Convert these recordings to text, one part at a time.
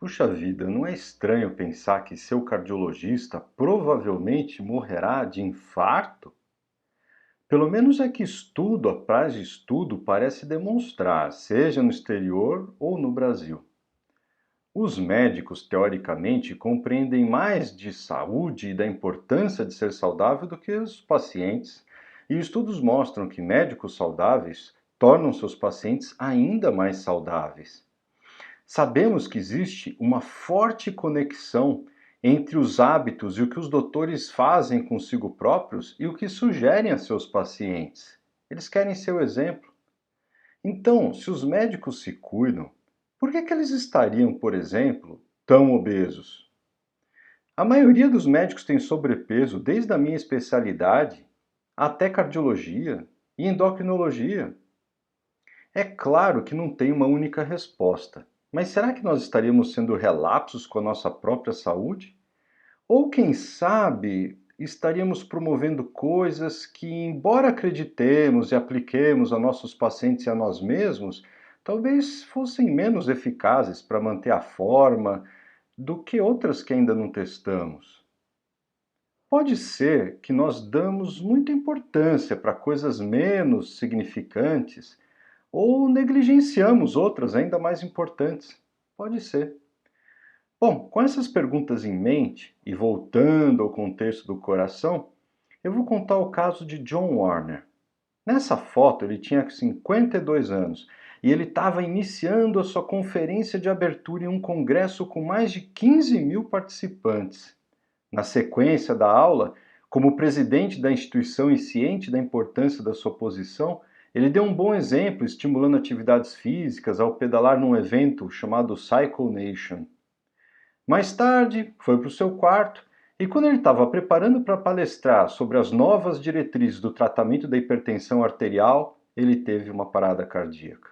Puxa vida, não é estranho pensar que seu cardiologista provavelmente morrerá de infarto? Pelo menos é que estudo atrás de estudo parece demonstrar, seja no exterior ou no Brasil. Os médicos, teoricamente, compreendem mais de saúde e da importância de ser saudável do que os pacientes, e estudos mostram que médicos saudáveis tornam seus pacientes ainda mais saudáveis. Sabemos que existe uma forte conexão entre os hábitos e o que os doutores fazem consigo próprios e o que sugerem a seus pacientes. Eles querem ser o exemplo. Então, se os médicos se cuidam, por que eles estariam, por exemplo, tão obesos? A maioria dos médicos tem sobrepeso desde a minha especialidade até cardiologia e endocrinologia. É claro que não tem uma única resposta, mas será que nós estaríamos sendo relapsos com a nossa própria saúde? Ou quem sabe estaríamos promovendo coisas que, embora acreditemos e apliquemos a nossos pacientes e a nós mesmos, talvez fossem menos eficazes para manter a forma do que outras que ainda não testamos. Pode ser que nós damos muita importância para coisas menos significantes ou negligenciamos outras ainda mais importantes. Pode ser. Bom, com essas perguntas em mente e voltando ao contexto do coração, eu vou contar o caso de John Warner. Nessa foto ele tinha 52 anos e ele estava iniciando a sua conferência de abertura em um congresso com mais de 15 mil participantes. Na sequência da aula, como presidente da instituição e ciente da importância da sua posição, ele deu um bom exemplo estimulando atividades físicas ao pedalar num evento chamado Cycle Nation. Mais tarde, foi para o seu quarto e, quando ele estava preparando para palestrar sobre as novas diretrizes do tratamento da hipertensão arterial, ele teve uma parada cardíaca.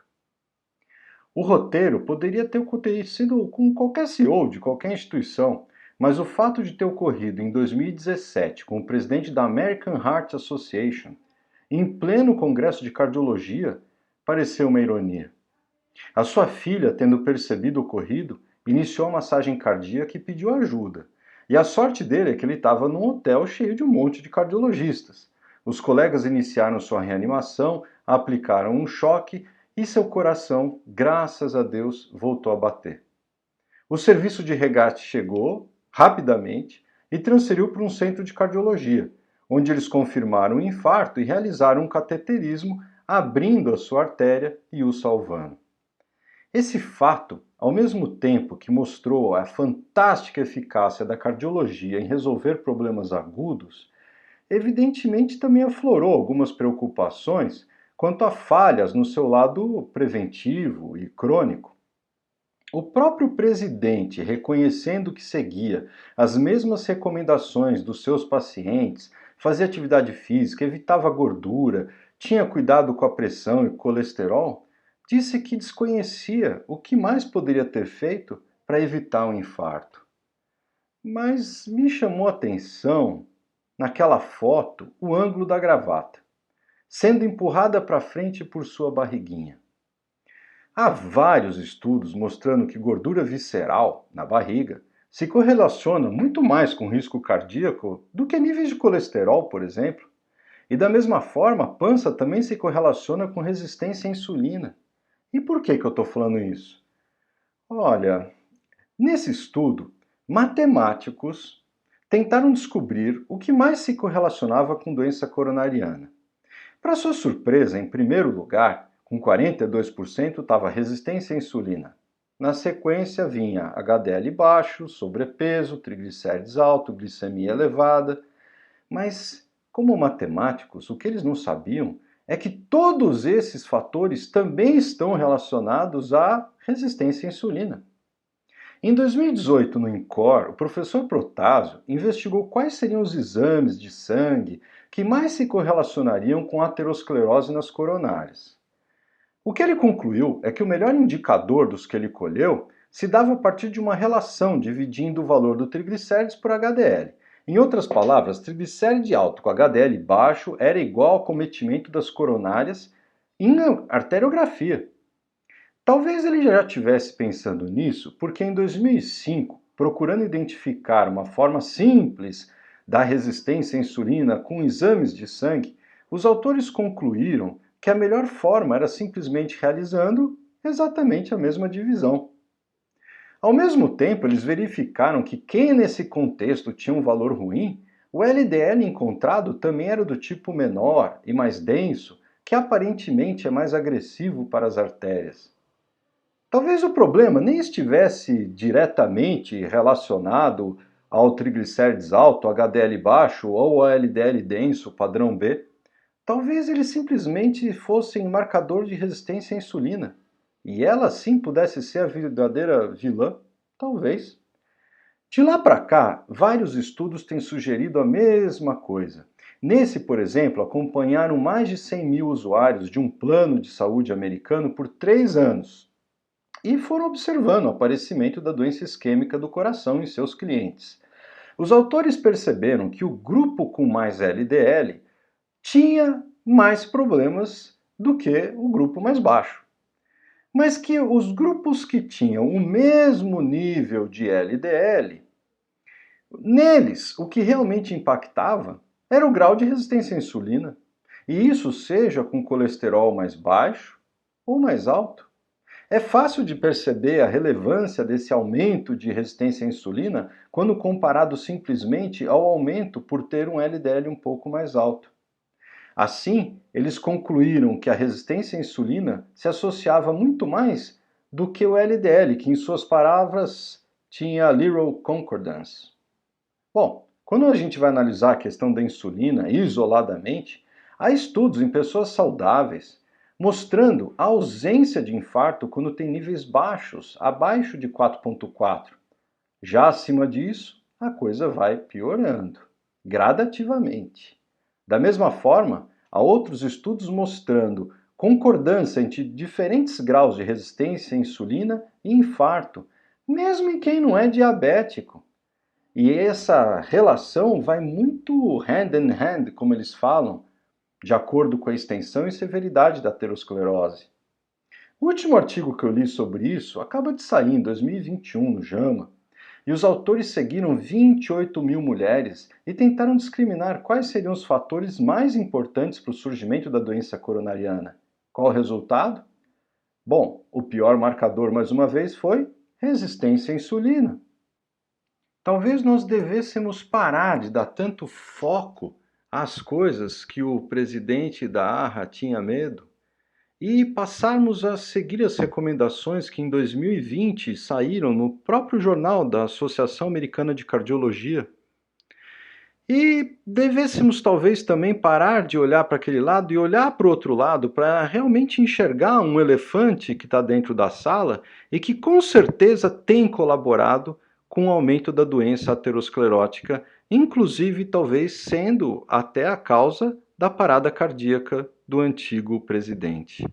O roteiro poderia ter acontecido com qualquer CEO de qualquer instituição, mas o fato de ter ocorrido em 2017 com o presidente da American Heart Association, em pleno congresso de cardiologia, pareceu uma ironia. A sua filha, tendo percebido o ocorrido, iniciou a massagem cardíaca e pediu ajuda. E a sorte dele é que ele estava num hotel cheio de um monte de cardiologistas. Os colegas iniciaram sua reanimação, aplicaram um choque e seu coração, graças a Deus, voltou a bater. O serviço de resgate chegou rapidamente e transferiu para um centro de cardiologia, onde eles confirmaram o infarto e realizaram um cateterismo, abrindo a sua artéria e o salvando. Esse fato, ao mesmo tempo que mostrou a fantástica eficácia da cardiologia em resolver problemas agudos, evidentemente também aflorou algumas preocupações quanto a falhas no seu lado preventivo e crônico. O próprio presidente, reconhecendo que seguia as mesmas recomendações dos seus pacientes, fazia atividade física, evitava gordura, tinha cuidado com a pressão e colesterol, disse que desconhecia o que mais poderia ter feito para evitar um infarto. Mas me chamou a atenção, naquela foto, o ângulo da gravata, sendo empurrada para frente por sua barriguinha. Há vários estudos mostrando que gordura visceral na barriga se correlaciona muito mais com risco cardíaco do que níveis de colesterol, por exemplo. E da mesma forma, a pança também se correlaciona com resistência à insulina. E por que eu estou falando isso? Olha, nesse estudo, matemáticos tentaram descobrir o que mais se correlacionava com doença coronariana. Para sua surpresa, em primeiro lugar, com 42%, estava resistência à insulina. Na sequência vinha HDL baixo, sobrepeso, triglicérides alto, glicemia elevada. Mas, como matemáticos, o que eles não sabiam é que todos esses fatores também estão relacionados à resistência à insulina. Em 2018, no INCOR, o professor Protásio investigou quais seriam os exames de sangue que mais se correlacionariam com a aterosclerose nas coronárias. O que ele concluiu é que o melhor indicador dos que ele colheu se dava a partir de uma relação dividindo o valor do triglicérides por HDL. Em outras palavras, triglicéride alto com HDL baixo era igual ao acometimento das coronárias em arteriografia. Talvez ele já estivesse pensando nisso porque em 2005, procurando identificar uma forma simples da resistência à insulina com exames de sangue, os autores concluíram que a melhor forma era simplesmente realizando exatamente a mesma divisão. Ao mesmo tempo, eles verificaram que quem nesse contexto tinha um valor ruim, o LDL encontrado também era do tipo menor e mais denso, que aparentemente é mais agressivo para as artérias. Talvez o problema nem estivesse diretamente relacionado ao triglicérides alto, HDL baixo ou ao LDL denso, padrão B. Talvez eles simplesmente fossem marcador de resistência à insulina. E ela sim pudesse ser a verdadeira vilã? Talvez. De lá para cá, vários estudos têm sugerido a mesma coisa. Nesse, por exemplo, acompanharam mais de 100 mil usuários de um plano de saúde americano por 3 anos e foram observando o aparecimento da doença isquêmica do coração em seus clientes. Os autores perceberam que o grupo com mais LDL tinha mais problemas do que o grupo mais baixo, mas que os grupos que tinham o mesmo nível de LDL, neles o que realmente impactava era o grau de resistência à insulina, e isso seja com colesterol mais baixo ou mais alto. É fácil de perceber a relevância desse aumento de resistência à insulina quando comparado simplesmente ao aumento por ter um LDL um pouco mais alto. Assim, eles concluíram que a resistência à insulina se associava muito mais do que o LDL, que em suas palavras tinha Little Concordance. Bom, quando a gente vai analisar a questão da insulina isoladamente, há estudos em pessoas saudáveis mostrando a ausência de infarto quando tem níveis baixos, abaixo de 4,4. Já acima disso, a coisa vai piorando, gradativamente. Da mesma forma, há outros estudos mostrando concordância entre diferentes graus de resistência à insulina e infarto, mesmo em quem não é diabético. E essa relação vai muito hand in hand, como eles falam, de acordo com a extensão e severidade da aterosclerose. O último artigo que eu li sobre isso acaba de sair em 2021 no JAMA, e os autores seguiram 28 mil mulheres e tentaram discriminar quais seriam os fatores mais importantes para o surgimento da doença coronariana. Qual o resultado? Bom, o pior marcador, mais uma vez, foi resistência à insulina. Talvez nós devêssemos parar de dar tanto foco às coisas que o presidente da AHA tinha medo e passarmos a seguir as recomendações que em 2020 saíram no próprio jornal da Associação Americana de Cardiologia. E devêssemos talvez também parar de olhar para aquele lado e olhar para o outro lado para realmente enxergar um elefante que está dentro da sala e que com certeza tem colaborado com o aumento da doença aterosclerótica, inclusive talvez sendo até a causa da parada cardíaca do antigo presidente.